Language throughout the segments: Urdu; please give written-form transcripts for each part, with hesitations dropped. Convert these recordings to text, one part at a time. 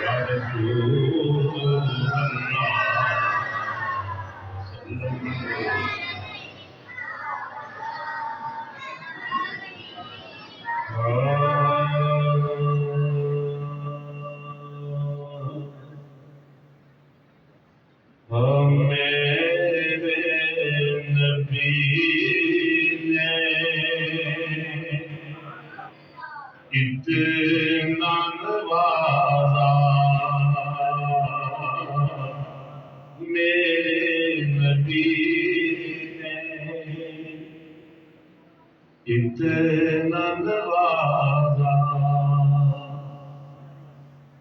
یا رسول اللہ صلی میرے نبی نے اتنا نوازا، میرے نبی نے اتنا نوازا،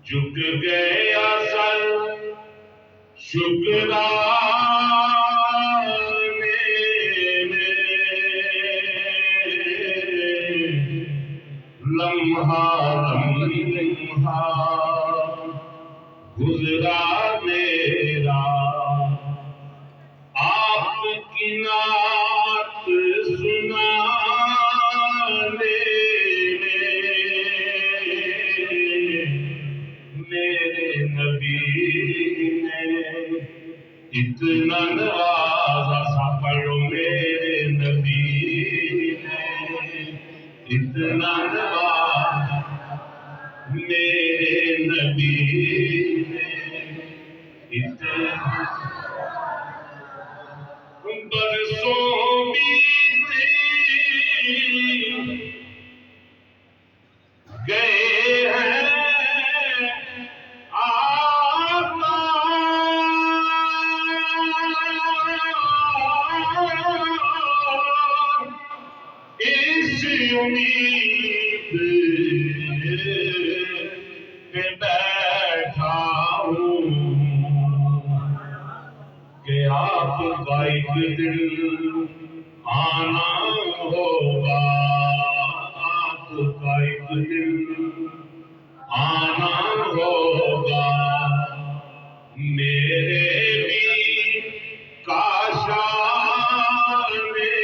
جھک گیا سر شکرانے میں، لمحہ لمحہ گزرا میرا، آپ کی نعت سنانے میں، میرے نبی نے اتنا نوازا، سا پڑھو میرے نبی نے اتنا نوازا، میرے نبی نے اتنا، برسوں بیتے گئے ہیں آقا، اس امید پہ بیٹھا ہوں کہ آپ کا ایک دن آنا ہوگا، آپ کا ایک دن آنا ہوگا، میرے بھی کاشانے میں،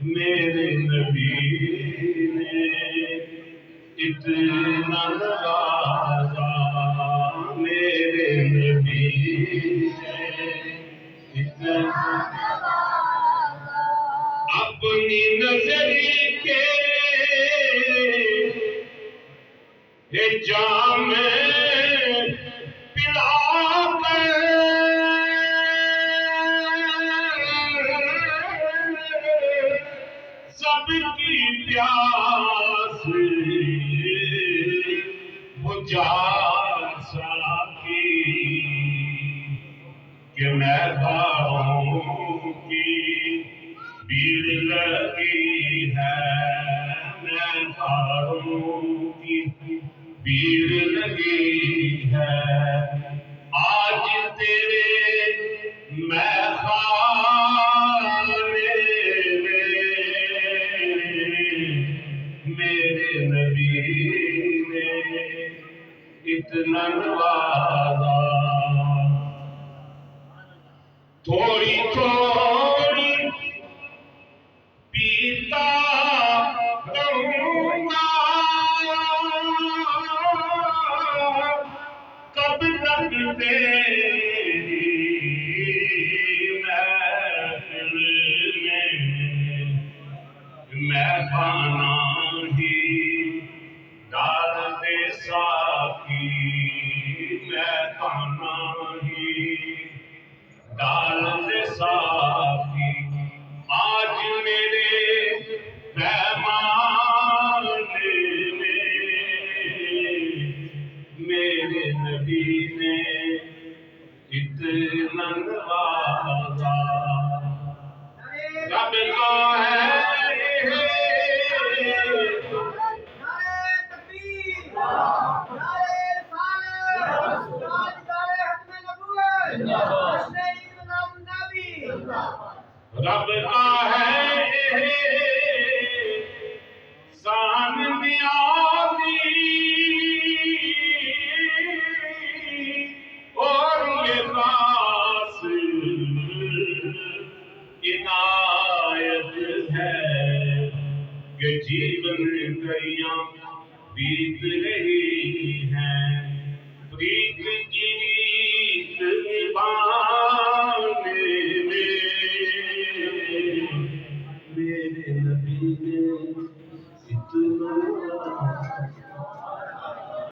میرے نبی نے اتنا نوازا، میرے نبی نے اتنا، اپنی نظر کے جام پلا کر سب کی پیاس بجھا سکی، کہ میں باہوں کی بھیڑ لگی ہے، میں باہوں کی بھیڑ لگی ہے، آج تیرے میخانے میں، میرے نبی نے اتنا نوازا، تھوڑی تھوڑی پیتا رہوں گا، کب تک تیری محفل میں میں کھانا ہی ڈال دے ساقی، میں کھانا ہی ڈال دے ساقی، آج میرے پیمانے میں، میرے نبی نے اتنا نوازا، رب کا ہے رب کا ہے شان نیازی، اور یہ خاص عنایت ہے، کہ جیون گھڑیاں بیت رہی ہیں، پریت کی ریت نبھانے میں میرے نبی نے اتنا